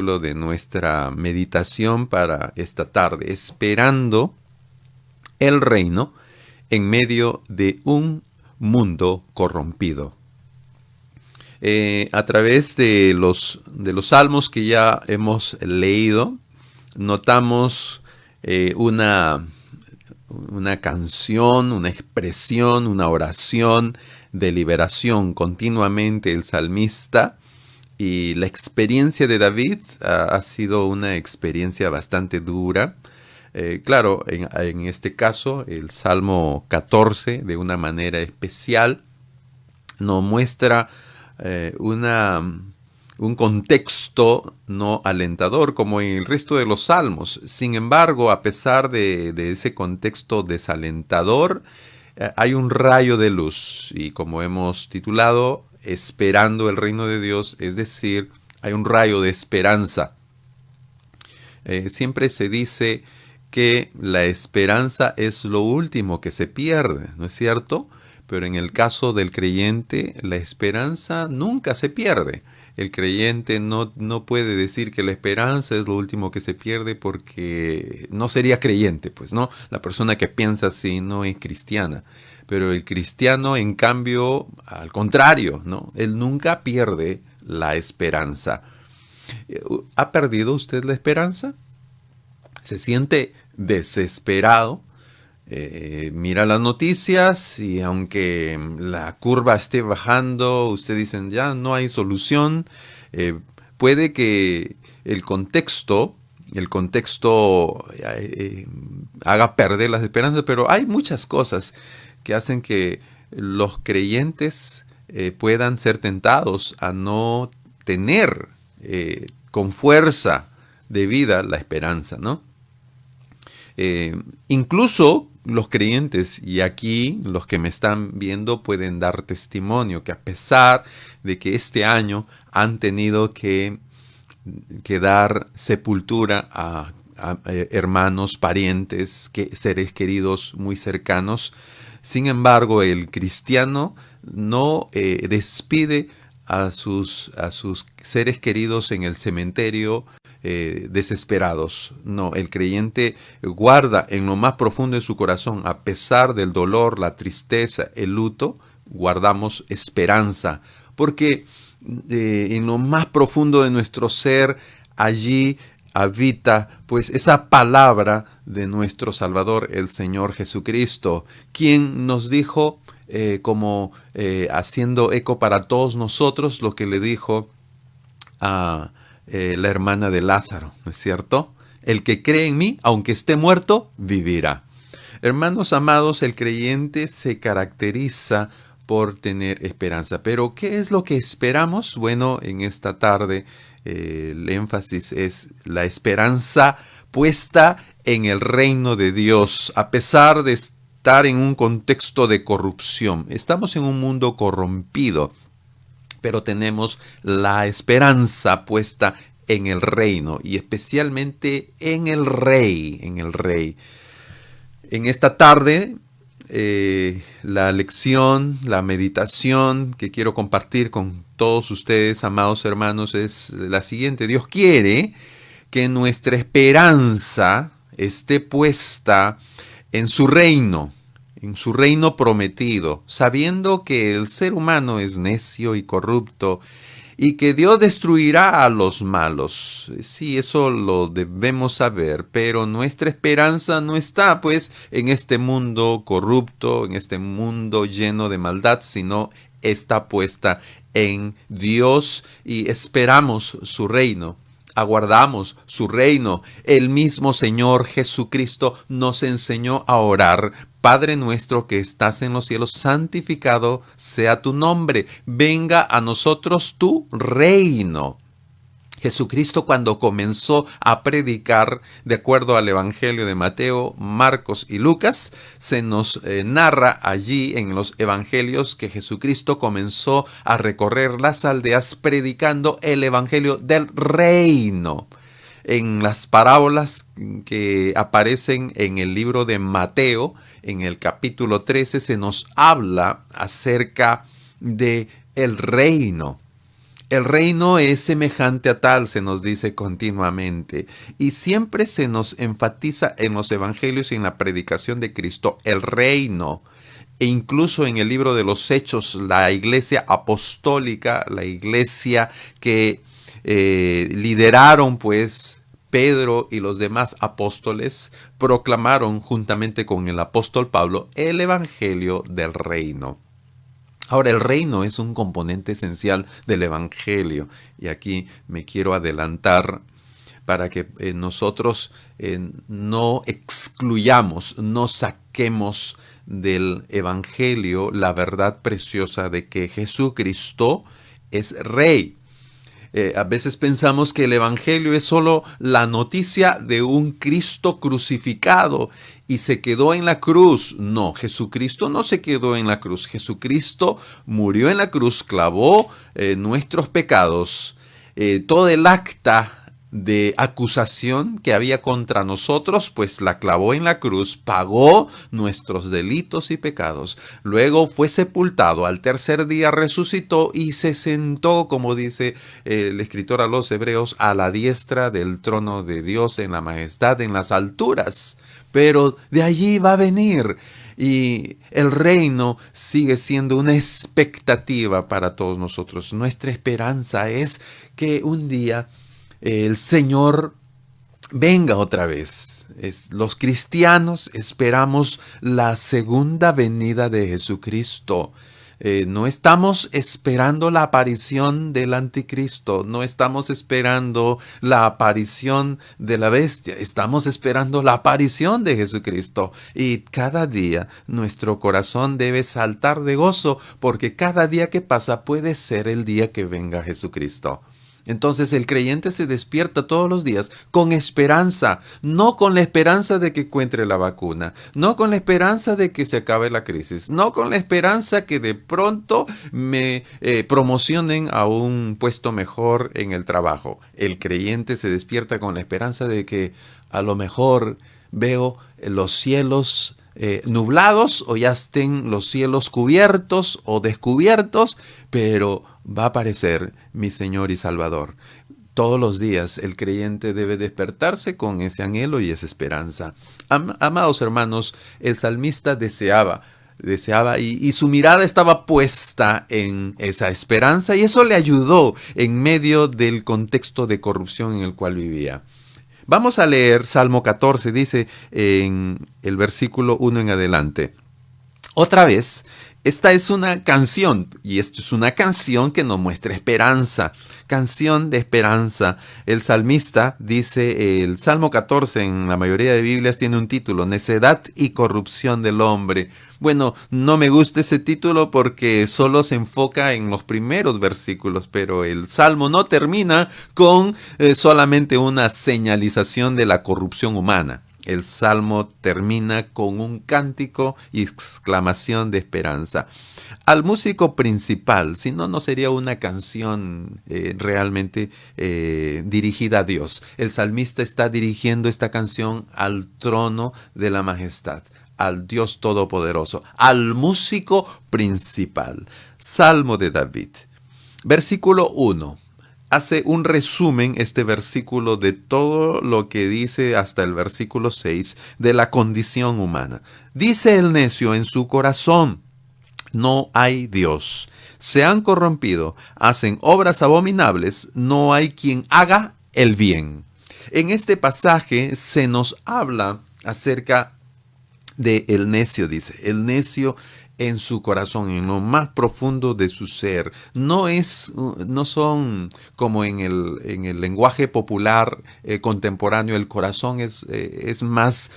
de nuestra meditación para esta tarde, esperando el reino en medio de un mundo corrompido. A través de los salmos que ya hemos leído, notamos una canción, una expresión, una oración de liberación. Continuamente el salmista, y la experiencia de David ha sido una experiencia bastante dura. Claro, en este caso, el Salmo 14, de una manera especial, nos muestra un contexto no alentador como en el resto de los salmos. Sin embargo, a pesar de ese contexto desalentador, hay un rayo de luz, y como hemos titulado, esperando el reino de Dios, es decir, hay un rayo de esperanza. Siempre se dice que la esperanza es lo último que se pierde, ¿no es cierto? Pero en el caso del creyente, la esperanza nunca se pierde. El creyente no puede decir que la esperanza es lo último que se pierde, porque no sería creyente, pues, ¿no? La persona que piensa así no es cristiana. Pero el cristiano, en cambio, al contrario, ¿no? Él nunca pierde la esperanza. ¿Ha perdido usted la esperanza? ¿Se siente desesperado? Mira las noticias y aunque la curva esté bajando, usted dice, ya no hay solución. Puede que el contexto haga perder las esperanzas, pero hay muchas cosas que hacen que los creyentes puedan ser tentados a no tener con fuerza de vida la esperanza, ¿no? Incluso los creyentes, y aquí los que me están viendo pueden dar testimonio, que a pesar de que este año han tenido que dar sepultura a hermanos, parientes, seres queridos muy cercanos, sin embargo el cristiano no despide a sus seres queridos en el cementerio desesperados. No, el creyente guarda en lo más profundo de su corazón, a pesar del dolor, la tristeza, el luto, guardamos esperanza, porque en lo más profundo de nuestro ser, allí habita pues esa palabra de nuestro Salvador, el Señor Jesucristo, quien nos dijo, haciendo eco para todos nosotros, lo que le dijo a la hermana de Lázaro, ¿no es cierto? El que cree en mí, aunque esté muerto, vivirá. Hermanos amados, el creyente se caracteriza por tener esperanza. Pero, ¿qué es lo que esperamos? Bueno, en esta tarde el énfasis es la esperanza puesta en el reino de Dios, a pesar de estar en un contexto de corrupción. Estamos en un mundo corrompido, pero tenemos la esperanza puesta en el reino, y especialmente en el Rey, En esta tarde, la lección, la meditación que quiero compartir con todos ustedes, amados hermanos, es la siguiente. Dios quiere que nuestra esperanza esté puesta en su reino prometido, sabiendo que el ser humano es necio y corrupto y que Dios destruirá a los malos. Sí, eso lo debemos saber, pero nuestra esperanza no está pues en este mundo corrupto, en este mundo lleno de maldad, sino está puesta en Dios, y esperamos su reino. Aguardamos su reino. El mismo Señor Jesucristo nos enseñó a orar: Padre nuestro que estás en los cielos, santificado sea tu nombre. Venga a nosotros tu reino. Jesucristo, cuando comenzó a predicar, de acuerdo al Evangelio de Mateo, Marcos y Lucas, se nos narra allí en los Evangelios que Jesucristo comenzó a recorrer las aldeas predicando el Evangelio del reino. En las parábolas que aparecen en el libro de Mateo, en el capítulo 13, se nos habla acerca de el reino. El reino es semejante a tal, se nos dice continuamente, y siempre se nos enfatiza en los evangelios y en la predicación de Cristo el reino. E incluso en el libro de los Hechos, la iglesia apostólica, la iglesia que lideraron pues Pedro y los demás apóstoles, proclamaron juntamente con el apóstol Pablo el evangelio del reino. Ahora, el reino es un componente esencial del evangelio, y aquí me quiero adelantar para que nosotros no excluyamos, no saquemos del evangelio la verdad preciosa de que Jesucristo es rey. A veces pensamos que el evangelio es solo la noticia de un Cristo crucificado y se quedó en la cruz. No, Jesucristo no se quedó en la cruz. Jesucristo murió en la cruz, clavó nuestros pecados. Todo el acta de acusación que había contra nosotros, pues la clavó en la cruz, pagó nuestros delitos y pecados. Luego fue sepultado, al tercer día resucitó y se sentó, como dice el escritor a los Hebreos, a la diestra del trono de Dios en la majestad, en las alturas. Pero de allí va a venir. Y el reino sigue siendo una expectativa para todos nosotros. Nuestra esperanza es que un día el Señor venga otra vez. Los cristianos esperamos la segunda venida de Jesucristo. No estamos esperando la aparición del anticristo, no estamos esperando la aparición de la bestia, estamos esperando la aparición de Jesucristo. Y cada día nuestro corazón debe saltar de gozo, porque cada día que pasa puede ser el día que venga Jesucristo. Entonces el creyente se despierta todos los días con esperanza, no con la esperanza de que encuentre la vacuna, no con la esperanza de que se acabe la crisis, no con la esperanza que de pronto me promocionen a un puesto mejor en el trabajo. El creyente se despierta con la esperanza de que a lo mejor veo los cielos nublados, o ya estén los cielos cubiertos o descubiertos, pero va a aparecer mi Señor y Salvador. Todos los días el creyente debe despertarse con ese anhelo y esa esperanza. Amados hermanos, el salmista deseaba y su mirada estaba puesta en esa esperanza, y eso le ayudó en medio del contexto de corrupción en el cual vivía. Vamos a leer Salmo 14, dice en el versículo 1 en adelante. Otra vez, esta es una canción, y esto es una canción que nos muestra esperanza, canción de esperanza. El salmista dice, el Salmo 14 en la mayoría de Biblias tiene un título, Necedad y corrupción del hombre. Bueno, no me gusta ese título porque solo se enfoca en los primeros versículos, pero el Salmo no termina con solamente una señalización de la corrupción humana. El Salmo termina con un cántico y exclamación de esperanza. Al músico principal, si no, no sería una canción realmente dirigida a Dios. El salmista está dirigiendo esta canción al trono de la majestad, al Dios Todopoderoso, al músico principal. Salmo de David. Versículo 1. Hace un resumen este versículo de todo lo que dice hasta el versículo 6 de la condición humana. Dice el necio en su corazón, no hay Dios. Se han corrompido, hacen obras abominables, no hay quien haga el bien. En este pasaje se nos habla acerca del necio, dice, el necio en su corazón, en lo más profundo de su ser. No son como en el lenguaje popular contemporáneo. El corazón es más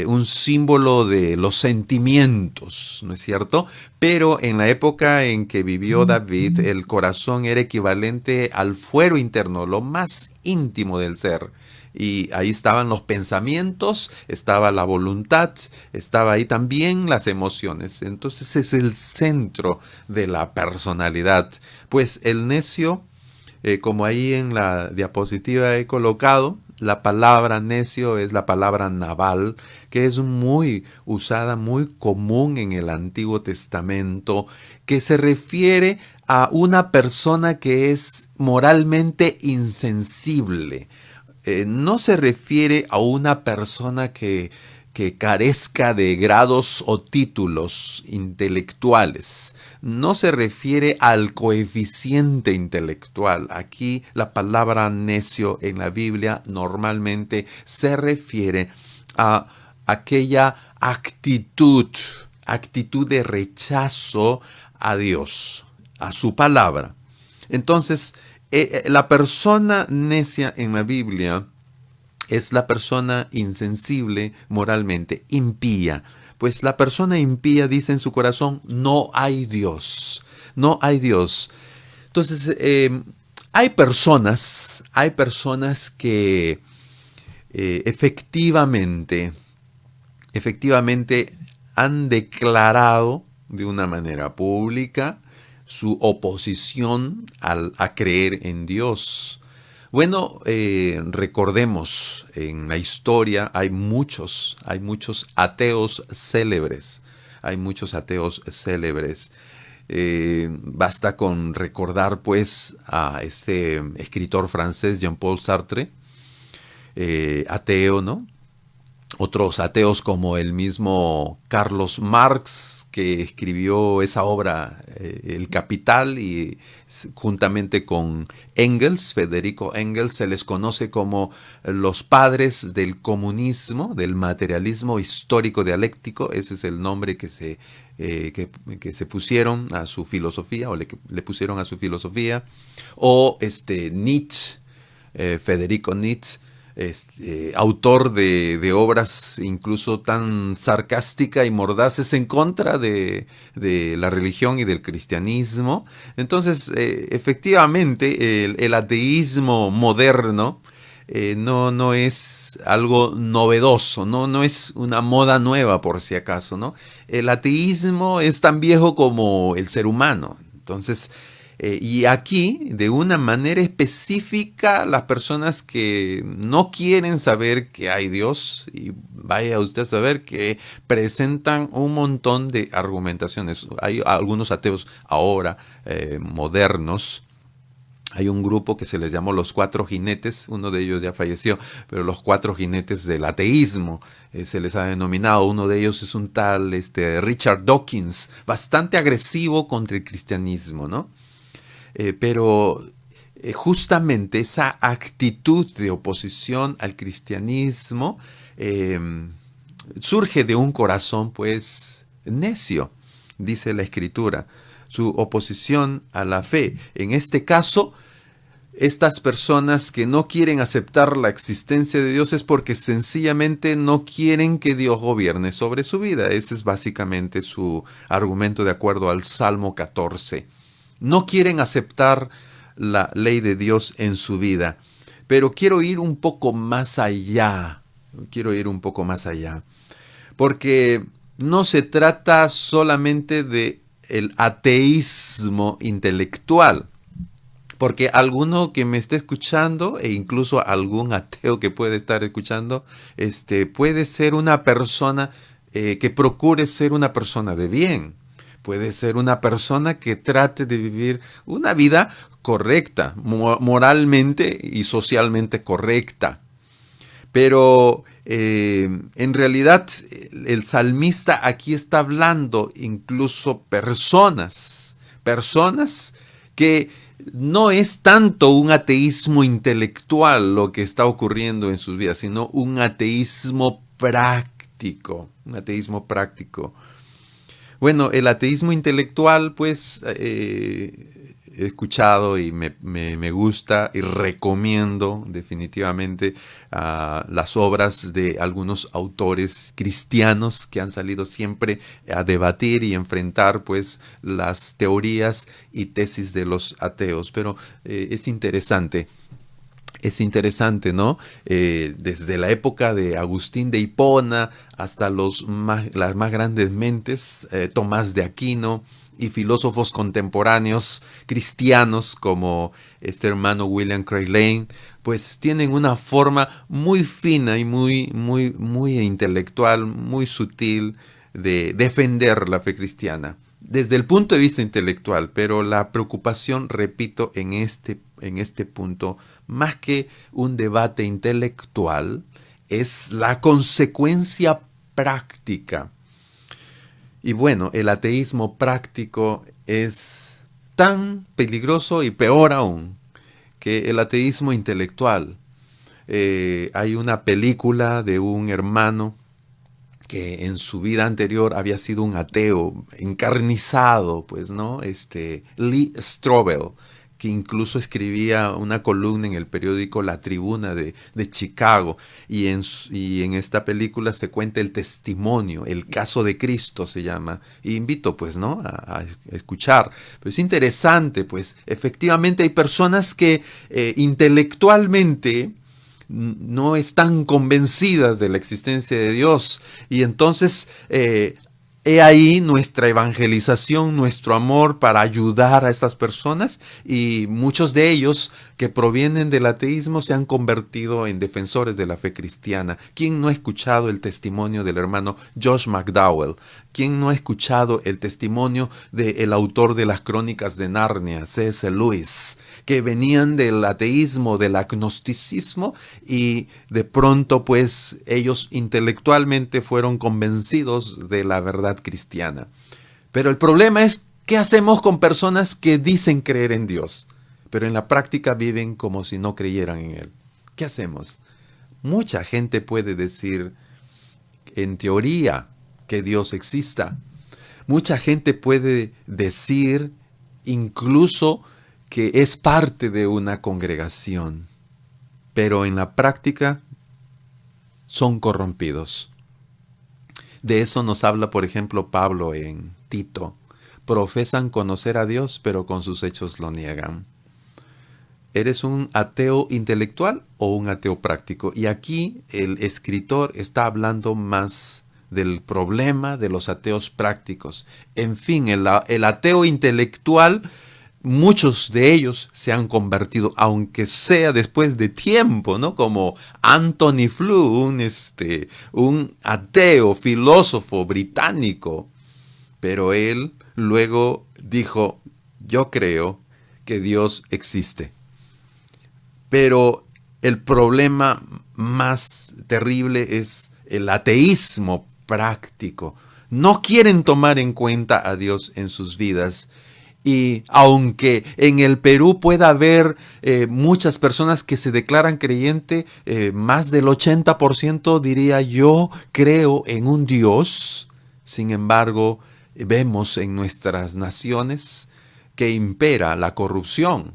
un símbolo de los sentimientos, ¿no es cierto? Pero en la época en que vivió David, el corazón era equivalente al fuero interno, lo más íntimo del ser. Y ahí estaban los pensamientos, estaba la voluntad, estaba ahí también las emociones. Entonces es el centro de la personalidad. Pues el necio, como ahí en la diapositiva he colocado, la palabra necio es la palabra Nabal, que es muy usada, muy común en el Antiguo Testamento, que se refiere a una persona que es moralmente insensible. No se refiere a una persona que carezca de grados o títulos intelectuales. No se refiere al coeficiente intelectual. Aquí la palabra necio en la Biblia normalmente se refiere a aquella actitud de rechazo a Dios, a su palabra. Entonces, la persona necia en la Biblia es la persona insensible moralmente, impía. Pues la persona impía dice en su corazón, no hay Dios, no hay Dios. Entonces, hay personas que efectivamente han declarado de una manera pública su oposición a creer en Dios. Bueno, recordemos, en la historia hay muchos ateos célebres. Hay muchos ateos célebres. Basta con recordar, pues, a este escritor francés, Jean-Paul Sartre, ateo, ¿no? Otros ateos como el mismo Carlos Marx, que escribió esa obra, El Capital, y juntamente con Engels, Federico Engels, se les conoce como los padres del comunismo, del materialismo histórico dialéctico. Ese es el nombre que se pusieron a su filosofía, o le pusieron a su filosofía. O Nietzsche, Federico Nietzsche, autor de obras incluso tan sarcásticas y mordaces en contra de la religión y del cristianismo. Entonces, efectivamente, el ateísmo moderno no es algo novedoso, no es una moda nueva, por si acaso, ¿no? El ateísmo es tan viejo como el ser humano. Entonces, y aquí, de una manera específica, las personas que no quieren saber que hay Dios, y vaya usted a saber que presentan un montón de argumentaciones. Hay algunos ateos ahora, modernos. Hay un grupo que se les llamó los Cuatro Jinetes, uno de ellos ya falleció, pero los Cuatro Jinetes del ateísmo se les ha denominado. Uno de ellos es un tal Richard Dawkins, bastante agresivo contra el cristianismo, ¿no? Pero justamente esa actitud de oposición al cristianismo surge de un corazón, pues, necio, dice la Escritura. Su oposición a la fe. En este caso, estas personas que no quieren aceptar la existencia de Dios es porque sencillamente no quieren que Dios gobierne sobre su vida. Ese es básicamente su argumento de acuerdo al Salmo 14. No quieren aceptar la ley de Dios en su vida. Pero quiero ir un poco más allá. Porque no se trata solamente de el ateísmo intelectual. Porque alguno que me esté escuchando, e incluso algún ateo que puede estar escuchando, puede ser una persona que procure ser una persona de bien. Puede ser una persona que trate de vivir una vida correcta, moralmente y socialmente correcta. Pero en realidad el salmista aquí está hablando incluso personas que no es tanto un ateísmo intelectual lo que está ocurriendo en sus vidas, sino un ateísmo práctico, Bueno, el ateísmo intelectual, pues, he escuchado y me gusta y recomiendo definitivamente las obras de algunos autores cristianos que han salido siempre a debatir y enfrentar, pues, las teorías y tesis de los ateos. Pero es interesante, ¿no? Desde la época de Agustín de Hipona hasta las más grandes mentes, Tomás de Aquino, y filósofos contemporáneos cristianos como este hermano William Craig Lane, pues tienen una forma muy fina y muy intelectual, muy sutil de defender la fe cristiana. desde el punto de vista intelectual, pero la preocupación, repito, en este punto, más que un debate intelectual, es la consecuencia práctica. Y bueno, el ateísmo práctico es tan peligroso y peor aún que el ateísmo intelectual. Hay una película de un hermano que en su vida anterior había sido un ateo encarnizado, pues, ¿no? Lee Strobel, que incluso escribía una columna en el periódico La Tribuna de Chicago, y en esta película se cuenta el testimonio, el caso de Cristo se llama, y invito, pues, ¿no? A escuchar. Pero es interesante, pues, efectivamente hay personas que intelectualmente no están convencidas de la existencia de Dios. Y entonces, he ahí nuestra evangelización, nuestro amor para ayudar a estas personas, y muchos de ellos que provienen del ateísmo se han convertido en defensores de la fe cristiana. ¿Quién no ha escuchado el testimonio del hermano Josh McDowell? ¿Quién no ha escuchado el testimonio del autor de las Crónicas de Narnia, C.S. Lewis, que venían del ateísmo, del agnosticismo, y de pronto pues ellos intelectualmente fueron convencidos de la verdad cristiana? Pero el problema es, ¿qué hacemos con personas que dicen creer en Dios, pero en la práctica viven como si no creyeran en Él? ¿Qué hacemos? Mucha gente puede decir, en teoría, que Dios exista. Mucha gente puede decir incluso que es parte de una congregación, pero en la práctica son corrompidos. De eso nos habla, por ejemplo, Pablo en Tito. Profesan conocer a Dios, pero con sus hechos lo niegan. ¿Eres un ateo intelectual o un ateo práctico? Y aquí el escritor está hablando más del problema de los ateos prácticos. En fin, el ateo intelectual, muchos de ellos se han convertido, aunque sea después de tiempo, ¿no? Como Anthony Flew, un ateo, filósofo británico. Pero él luego dijo, yo creo que Dios existe. Pero el problema más terrible es el ateísmo práctico. No quieren tomar en cuenta a Dios en sus vidas. Y aunque en el Perú pueda haber muchas personas que se declaran creyente, más del 80% diría yo creo en un Dios. Sin embargo, vemos en nuestras naciones que impera la corrupción.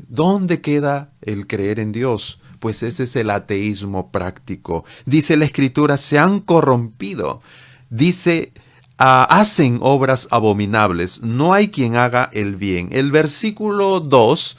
¿Dónde queda el creer en Dios? Pues ese es el ateísmo práctico. Dice la Escritura, se han corrompido. Dice, hacen obras abominables. No hay quien haga el bien. El versículo 2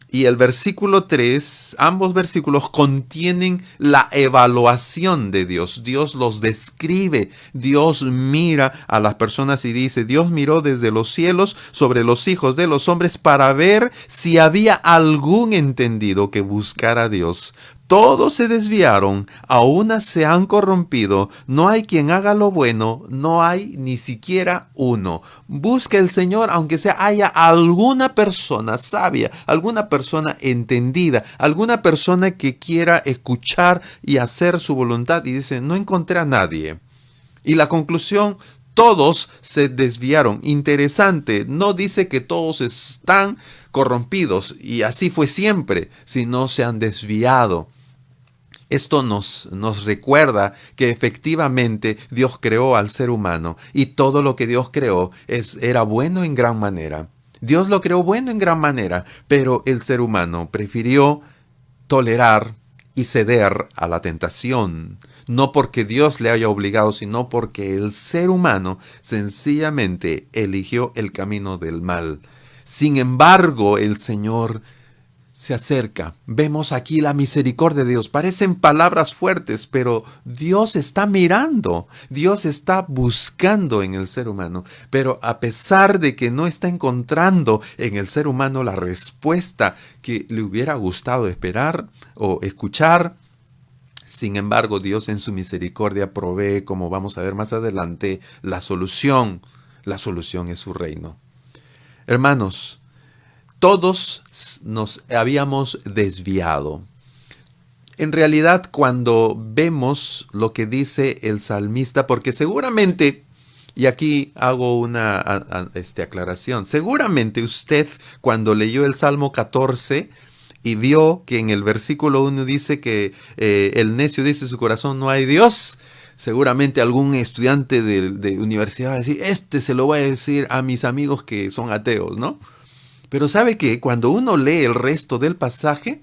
y el versículo 3, ambos versículos contienen la evaluación de Dios. Dios los describe. Dios mira a las personas y dice, Dios miró desde los cielos sobre los hijos de los hombres para ver si había algún entendido que buscara a Dios. Todos se desviaron, a una se han corrompido, no hay quien haga lo bueno, no hay ni siquiera uno. Busca el Señor, aunque sea haya alguna persona sabia, alguna persona entendida, alguna persona que quiera escuchar y hacer su voluntad, y dice, no encontré a nadie. Y la conclusión, todos se desviaron. Interesante, no dice que todos están corrompidos y así fue siempre, sino se han desviado. Esto nos recuerda que efectivamente Dios creó al ser humano y todo lo que Dios creó era bueno en gran manera. Dios lo creó bueno en gran manera, pero el ser humano prefirió tolerar y ceder a la tentación. No porque Dios le haya obligado, sino porque el ser humano sencillamente eligió el camino del mal. Sin embargo, el Señor se acerca. Vemos aquí la misericordia de Dios. Parecen palabras fuertes, pero Dios está mirando. Dios está buscando en el ser humano. Pero a pesar de que no está encontrando en el ser humano la respuesta que le hubiera gustado esperar o escuchar, sin embargo, Dios en su misericordia provee, como vamos a ver más adelante, la solución. La solución es su reino. Hermanos, todos nos habíamos desviado. En realidad, cuando vemos lo que dice el salmista, porque seguramente, y aquí hago una aclaración, seguramente usted cuando leyó el Salmo 14 y vio que en el versículo 1 dice que el necio dice en su corazón no hay Dios, seguramente algún estudiante de universidad va a decir, se lo voy a decir a mis amigos que son ateos, ¿no? Pero ¿sabe qué? Cuando uno lee el resto del pasaje,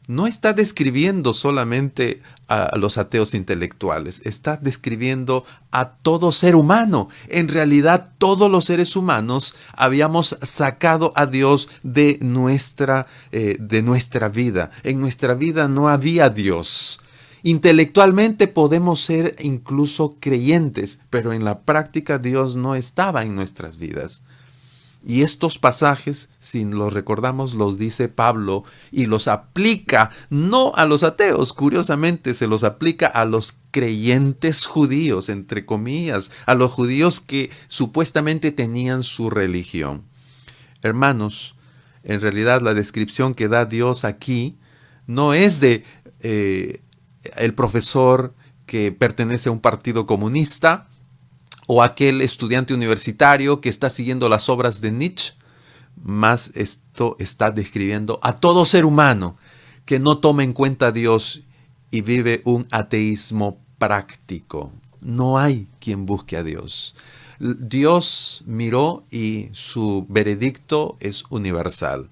no está describiendo solamente a los ateos intelectuales, está describiendo a todo ser humano. En realidad, todos los seres humanos habíamos sacado a Dios de nuestra vida. En nuestra vida no había Dios. Intelectualmente podemos ser incluso creyentes, pero en la práctica Dios no estaba en nuestras vidas. Y estos pasajes, si los recordamos, los dice Pablo y los aplica no a los ateos, curiosamente se los aplica a los creyentes judíos, entre comillas, a los judíos que supuestamente tenían su religión. Hermanos, en realidad la descripción que da Dios aquí no es de el profesor que pertenece a un partido comunista, o aquel estudiante universitario que está siguiendo las obras de Nietzsche, más esto está describiendo a todo ser humano que no toma en cuenta a Dios y vive un ateísmo práctico. No hay quien busque a Dios. Dios miró y su veredicto es universal.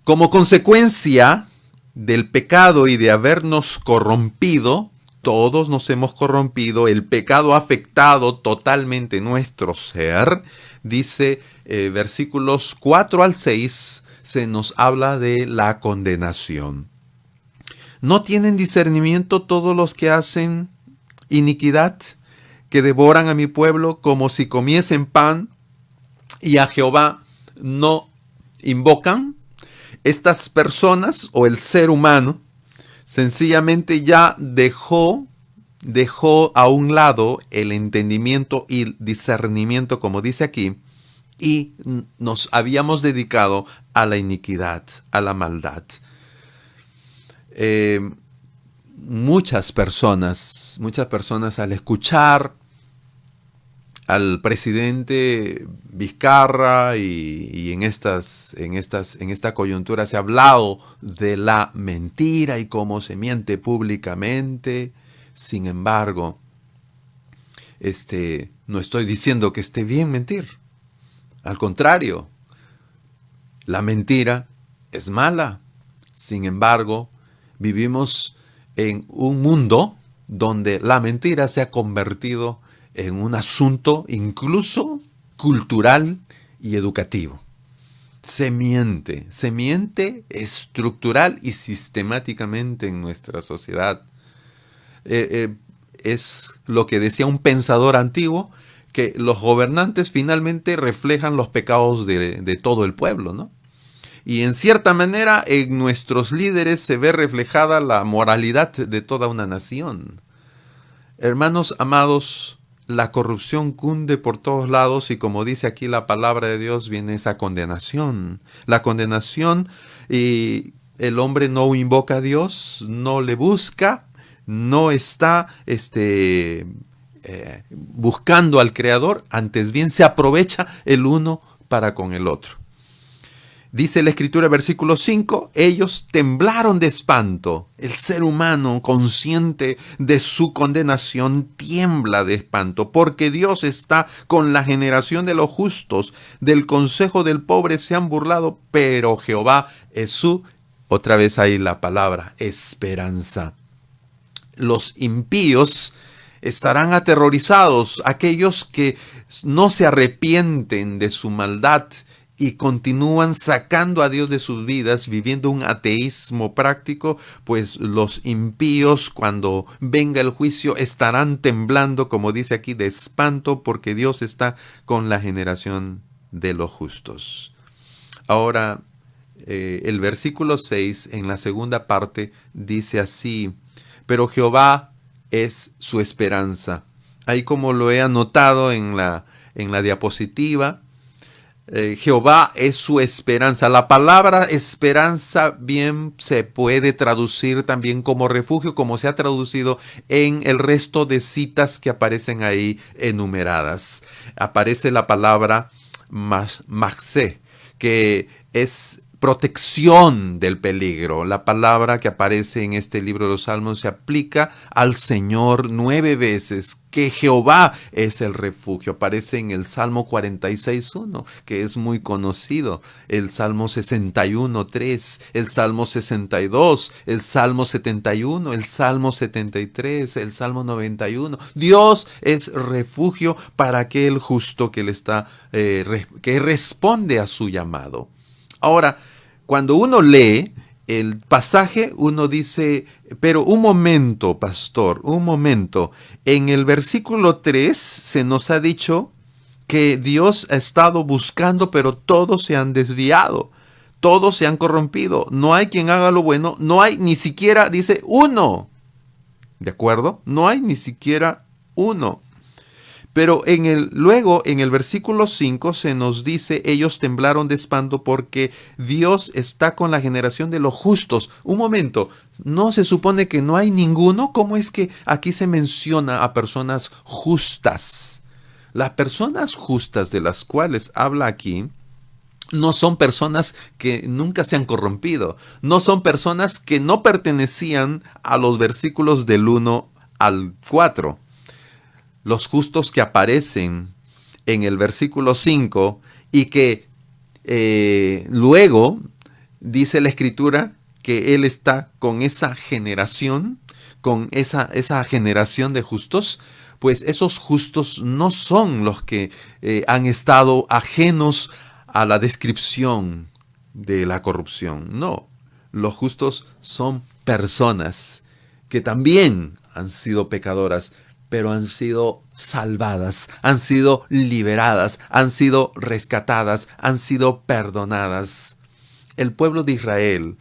Como consecuencia del pecado y de habernos corrompido, todos nos hemos corrompido, el pecado ha afectado totalmente nuestro ser. Dice versículos 4 al 6, se nos habla de la condenación. ¿No tienen discernimiento todos los que hacen iniquidad, que devoran a mi pueblo como si comiesen pan y a Jehová no invocan? Estas personas o el ser humano sencillamente ya dejó a un lado el entendimiento y el discernimiento, como dice aquí, y nos habíamos dedicado a la iniquidad, a la maldad. Muchas personas al escuchar al presidente Vizcarra y en esta coyuntura se ha hablado de la mentira y cómo se miente públicamente. Sin embargo, no estoy diciendo que esté bien mentir. Al contrario, la mentira es mala. Sin embargo, vivimos en un mundo donde la mentira se ha convertido en un asunto incluso cultural y educativo. Se miente estructural y sistemáticamente en nuestra sociedad. Es lo que decía un pensador antiguo, que los gobernantes finalmente reflejan los pecados de todo el pueblo, ¿no? Y en cierta manera en nuestros líderes se ve reflejada la moralidad de toda una nación. Hermanos amados, la corrupción cunde por todos lados y como dice aquí la palabra de Dios, viene esa condenación. La condenación, y el hombre no invoca a Dios, no le busca, no está buscando al Creador, antes bien se aprovecha el uno para con el otro. Dice la Escritura, versículo 5, ellos temblaron de espanto. El ser humano consciente de su condenación tiembla de espanto, porque Dios está con la generación de los justos. Del consejo del pobre se han burlado, pero Jehová es su, otra vez ahí la palabra, esperanza. Los impíos estarán aterrorizados, aquellos que no se arrepienten de su maldad y continúan sacando a Dios de sus vidas, viviendo un ateísmo práctico, pues los impíos cuando venga el juicio estarán temblando, como dice aquí, de espanto, porque Dios está con la generación de los justos. Ahora, el versículo 6, en la segunda parte, dice así, pero Jehová es su esperanza Ahí como lo he anotado en la diapositiva, Jehová es su esperanza. La palabra esperanza bien se puede traducir también como refugio, como se ha traducido en el resto de citas que aparecen ahí enumeradas. Aparece la palabra maxé, que es protección del peligro. La palabra que aparece en este libro de los Salmos se aplica al Señor 9 veces, que Jehová es el refugio. Aparece en el Salmo 46:1, que es muy conocido, el Salmo 61:3, el Salmo 62, el Salmo 71, el Salmo 73, el Salmo 91. Dios es refugio para aquel justo que le está, que responde a su llamado. Ahora, cuando uno lee el pasaje, uno dice, pero un momento, pastor, un momento. En el versículo 3 se nos ha dicho que Dios ha estado buscando, pero todos se han desviado, todos se han corrompido. No hay quien haga lo bueno, no hay ni siquiera, dice, uno. ¿De acuerdo? No hay ni siquiera uno. Pero luego en el versículo 5 se nos dice, ellos temblaron de espanto porque Dios está con la generación de los justos. Un momento, ¿no se supone que no hay ninguno? ¿Cómo es que aquí se menciona a personas justas? Las personas justas de las cuales habla aquí no son personas que nunca se han corrompido. No son personas que no pertenecían a los versículos del 1 al 4. Los justos que aparecen en el versículo 5 y que luego dice la Escritura que Él está con esa generación, con esa generación de justos, pues esos justos no son los que han estado ajenos a la descripción de la corrupción. No, los justos son personas que también han sido pecadoras, pero han sido salvadas, han sido liberadas, han sido rescatadas, han sido perdonadas. El pueblo de Israel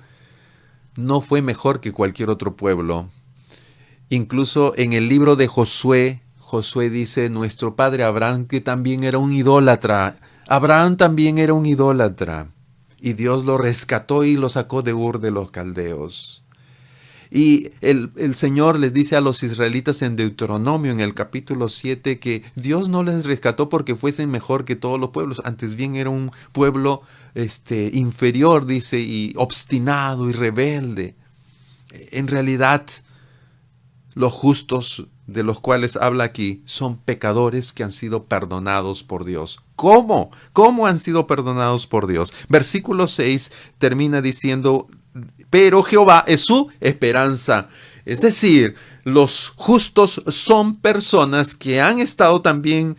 no fue mejor que cualquier otro pueblo. Incluso en el libro de Josué, Josué dice, nuestro padre Abraham, que también era un idólatra. Abraham también era un idólatra. Y Dios lo rescató y lo sacó de Ur de los Caldeos. Y el Señor les dice a los israelitas en Deuteronomio, en el capítulo 7, que Dios no les rescató porque fuesen mejor que todos los pueblos. Antes bien era un pueblo inferior, dice, y obstinado y rebelde. En realidad, los justos de los cuales habla aquí son pecadores que han sido perdonados por Dios. ¿Cómo? ¿Cómo han sido perdonados por Dios? Versículo 6 termina diciendo, pero Jehová es su esperanza. Es decir, los justos son personas que han estado también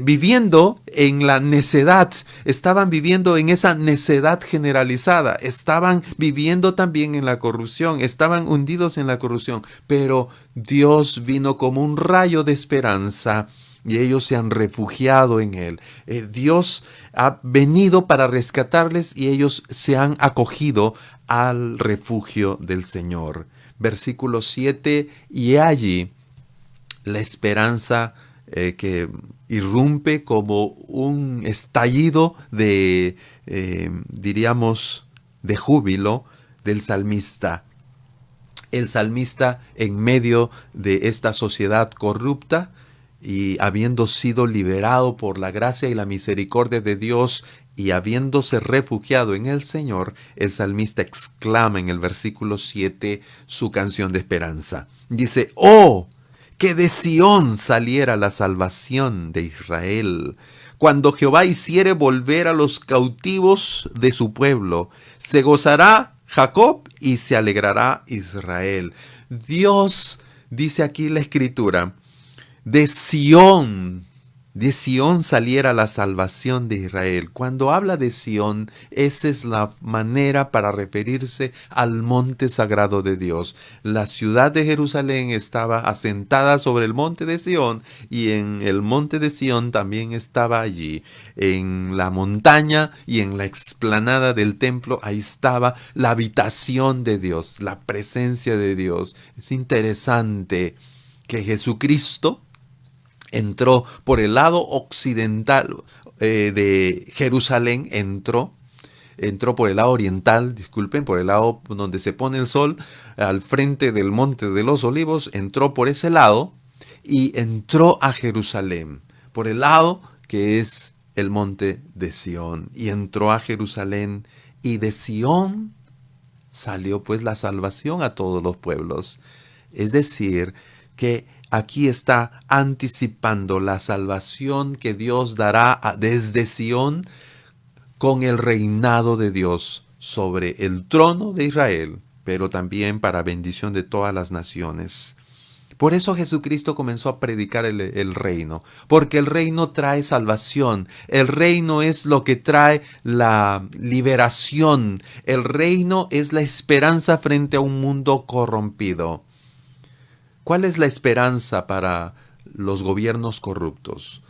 viviendo en la necedad, estaban viviendo en esa necedad generalizada, estaban viviendo también en la corrupción, estaban hundidos en la corrupción, pero Dios vino como un rayo de esperanza y ellos se han refugiado en Él. Dios ha venido para rescatarles y ellos se han acogido al refugio del Señor. Versículo 7, y allí la esperanza que irrumpe como un estallido de, diríamos, de júbilo del salmista. El salmista en medio de esta sociedad corrupta y habiendo sido liberado por la gracia y la misericordia de Dios y habiéndose refugiado en el Señor, el salmista exclama en el versículo 7 su canción de esperanza. Dice, ¡oh, que de Sión saliera la salvación de Israel! Cuando Jehová hiciere volver a los cautivos de su pueblo, se gozará Jacob y se alegrará Israel. Dios, dice aquí la Escritura, de Sión saliera la salvación de Israel. Cuando habla de Sión, esa es la manera para referirse al monte sagrado de Dios. La ciudad de Jerusalén estaba asentada sobre el monte de Sión y en el monte de Sión también estaba allí. En la montaña y en la explanada del templo, ahí estaba la habitación de Dios, la presencia de Dios. Es interesante que Jesucristo entró por el lado occidental de Jerusalén, entró por el lado oriental, disculpen, por el lado donde se pone el sol, al frente del Monte de los Olivos, entró por ese lado y entró a Jerusalén, por el lado que es el monte de Sión, y entró a Jerusalén, y de Sión salió pues la salvación a todos los pueblos. Es decir, que aquí está anticipando la salvación que Dios dará desde Sión con el reinado de Dios sobre el trono de Israel, pero también para bendición de todas las naciones. Por eso Jesucristo comenzó a predicar el reino, porque el reino trae salvación, el reino es lo que trae la liberación, el reino es la esperanza frente a un mundo corrompido. ¿Cuál es la esperanza para los gobiernos corruptos?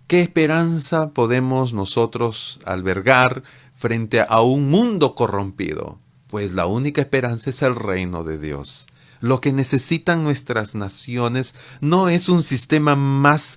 ¿Qué esperanza podemos nosotros albergar frente a un mundo corrompido? Pues la única esperanza es el reino de Dios. Lo que necesitan nuestras naciones no es un sistema más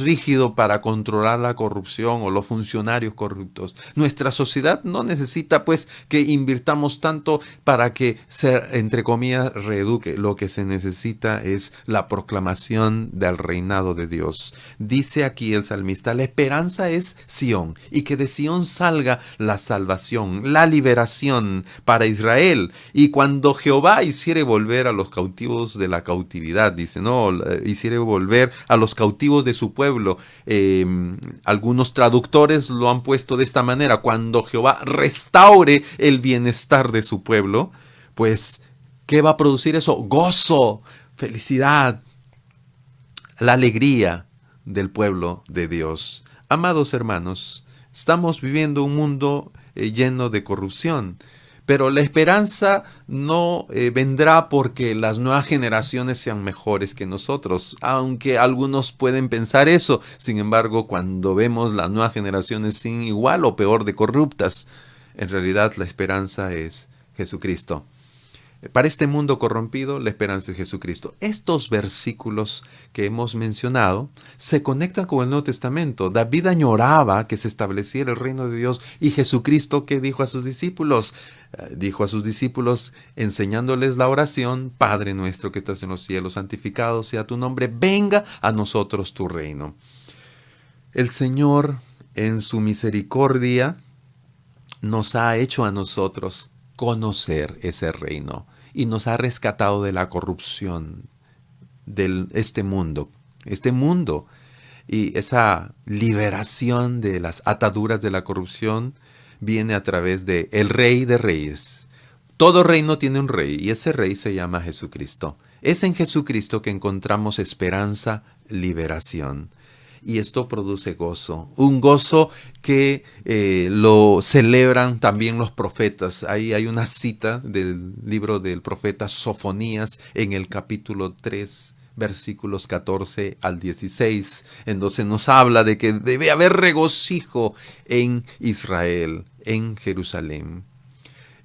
rígido para controlar la corrupción o los funcionarios corruptos. Nuestra sociedad no necesita pues que invirtamos tanto para que se, entre comillas, reeduque. Lo que se necesita es la proclamación del reinado de Dios. Dice aquí el salmista, la esperanza es Sión, y que de Sión salga la salvación, la liberación para Israel. Y cuando Jehová hiciere volver a los cautivos de la cautividad, dice, no, hiciere volver a los cautivos de su pueblo. Algunos traductores lo han puesto de esta manera, cuando Jehová restaure el bienestar de su pueblo, pues, ¿qué va a producir eso? Gozo, felicidad, la alegría del pueblo de Dios. Amados hermanos, estamos viviendo un mundo lleno de corrupción. Pero la esperanza no vendrá porque las nuevas generaciones sean mejores que nosotros, aunque algunos pueden pensar eso. Sin embargo, cuando vemos las nuevas generaciones sin igual o peor de corruptas, en realidad la esperanza es Jesucristo. Para este mundo corrompido, la esperanza es Jesucristo. Estos versículos que hemos mencionado se conectan con el Nuevo Testamento. David añoraba que se estableciera el reino de Dios, y Jesucristo, ¿qué dijo a sus discípulos? Dijo a sus discípulos, enseñándoles la oración: Padre nuestro que estás en los cielos, santificado sea tu nombre, venga a nosotros tu reino. El Señor, en su misericordia, nos ha hecho a nosotros conocer ese reino y nos ha rescatado de la corrupción de este mundo. Y esa liberación de las ataduras de la corrupción viene a través de el Rey de Reyes. Todo reino tiene un rey, y ese rey se llama Jesucristo. Es en Jesucristo que encontramos esperanza, liberación. Y esto produce gozo, un gozo que lo celebran también los profetas. Ahí hay una cita del libro del profeta Sofonías en el capítulo 3, versículos 14 al 16, en donde nos habla de que debe haber regocijo en Israel, en Jerusalén.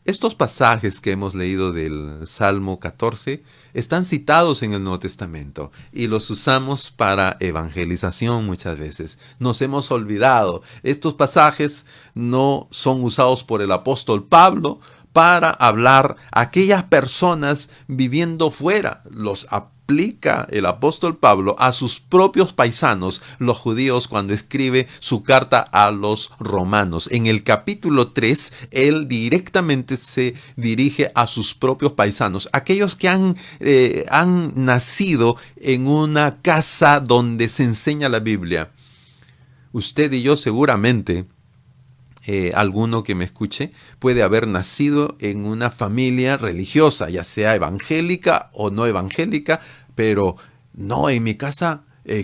Estos pasajes que hemos leído del Salmo 14 están citados en el Nuevo Testamento y los usamos para evangelización muchas veces. Nos hemos olvidado. Estos pasajes no son usados por el apóstol Pablo para hablar a aquellas personas viviendo fuera. Los aplica el apóstol Pablo a sus propios paisanos, los judíos, cuando escribe su carta a los romanos. En el capítulo 3, él directamente se dirige a sus propios paisanos, aquellos que han nacido en una casa donde se enseña la Biblia. Usted y yo seguramente, alguno que me escuche, puede haber nacido en una familia religiosa, ya sea evangélica o no evangélica, pero no, en mi casa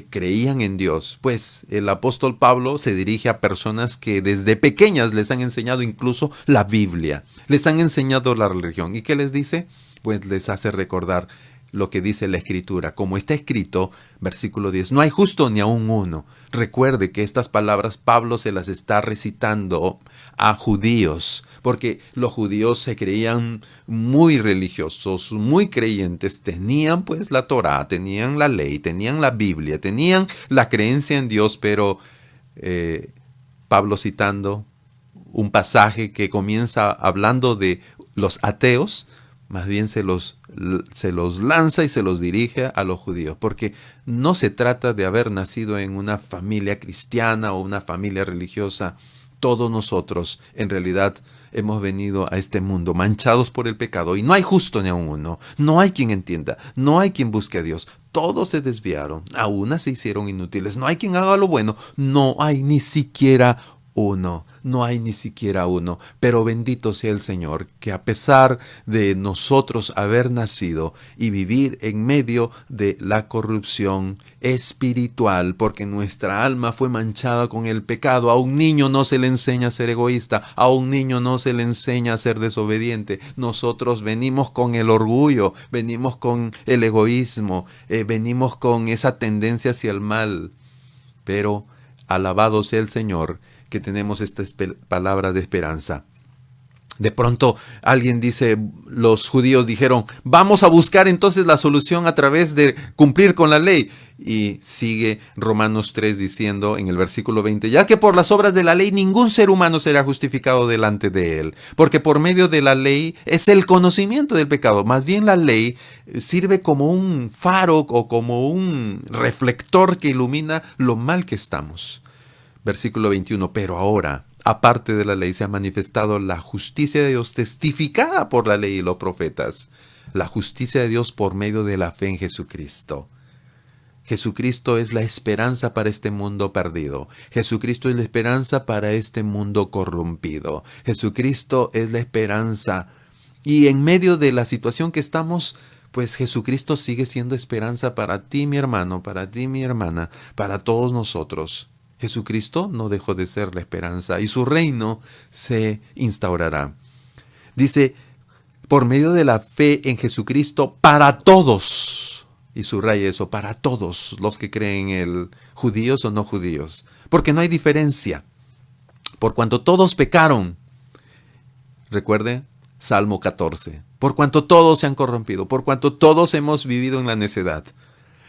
creían en Dios. Pues el apóstol Pablo se dirige a personas que desde pequeñas les han enseñado incluso la Biblia, les han enseñado la religión. ¿Y qué les dice? Pues les hace recordar lo que dice la Escritura. Como está escrito, versículo 10, no hay justo ni aun uno. Recuerde que estas palabras Pablo se las está recitando a judíos, porque los judíos se creían muy religiosos, muy creyentes, tenían pues la Torá, tenían la ley, tenían la Biblia, tenían la creencia en Dios, pero Pablo citando un pasaje que comienza hablando de los ateos, más bien se los lanza y se los dirige a los judíos, porque no se trata de haber nacido en una familia cristiana o una familia religiosa. Todos nosotros, en realidad, hemos venido a este mundo manchados por el pecado y no hay justo ni aun uno. No hay quien entienda, no hay quien busque a Dios. Todos se desviaron, a unas se hicieron inútiles. No hay quien haga lo bueno, no hay ni siquiera uno. No hay ni siquiera uno, pero bendito sea el Señor, que a pesar de nosotros haber nacido y vivir en medio de la corrupción espiritual, porque nuestra alma fue manchada con el pecado, a un niño no se le enseña a ser egoísta, a un niño no se le enseña a ser desobediente. Nosotros venimos con el orgullo, venimos con el egoísmo, venimos con esa tendencia hacia el mal, pero alabado sea el Señor, que tenemos esta palabra de esperanza. De pronto alguien dice, los judíos dijeron, vamos a buscar entonces la solución a través de cumplir con la ley. Y sigue Romanos 3 diciendo en el versículo 20, ya que por las obras de la ley ningún ser humano será justificado delante de él, porque por medio de la ley es el conocimiento del pecado. Más bien la ley sirve como un faro o como un reflector que ilumina lo mal que estamos. Versículo 21, pero ahora, aparte de la ley, se ha manifestado la justicia de Dios testificada por la ley y los profetas. La justicia de Dios por medio de la fe en Jesucristo. Jesucristo es la esperanza para este mundo perdido. Jesucristo es la esperanza para este mundo corrompido. Jesucristo es la esperanza. Y en medio de la situación que estamos, pues Jesucristo sigue siendo esperanza para ti, mi hermano, para ti, mi hermana, para todos nosotros. Jesucristo no dejó de ser la esperanza y su reino se instaurará. Dice, por medio de la fe en Jesucristo para todos. Y subraya eso, para todos los que creen en Él, judíos o no judíos. Porque no hay diferencia. Por cuanto todos pecaron. Recuerde, Salmo 14. Por cuanto todos se han corrompido, por cuanto todos hemos vivido en la necedad.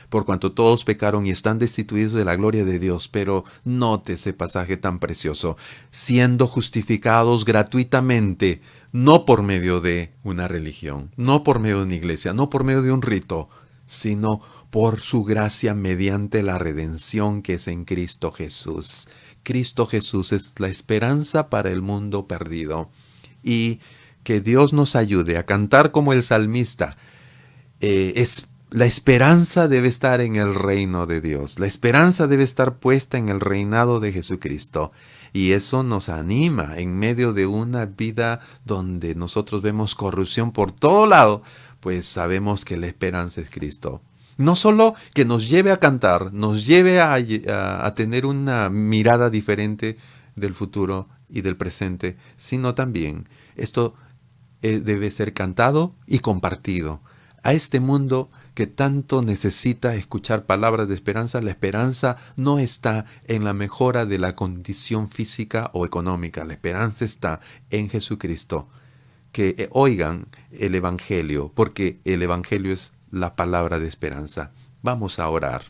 Por cuanto todos pecaron y están destituidos de la gloria de Dios. Pero note ese pasaje tan precioso. Siendo justificados gratuitamente, no por medio de una religión, no por medio de una iglesia, no por medio de un rito, sino por su gracia mediante la redención que es en Cristo Jesús. Cristo Jesús es la esperanza para el mundo perdido. Y que Dios nos ayude a cantar como el salmista. La esperanza debe estar en el reino de Dios. La esperanza debe estar puesta en el reinado de Jesucristo. Y eso nos anima en medio de una vida donde nosotros vemos corrupción por todo lado, pues sabemos que la esperanza es Cristo. No solo que nos lleve a cantar, nos lleve a tener una mirada diferente del futuro y del presente, sino también esto debe ser cantado y compartido. A este mundo que tanto necesita escuchar palabras de esperanza, la esperanza no está en la mejora de la condición física o económica. La esperanza está en Jesucristo. Que oigan el Evangelio, porque el Evangelio es la palabra de esperanza. Vamos a orar.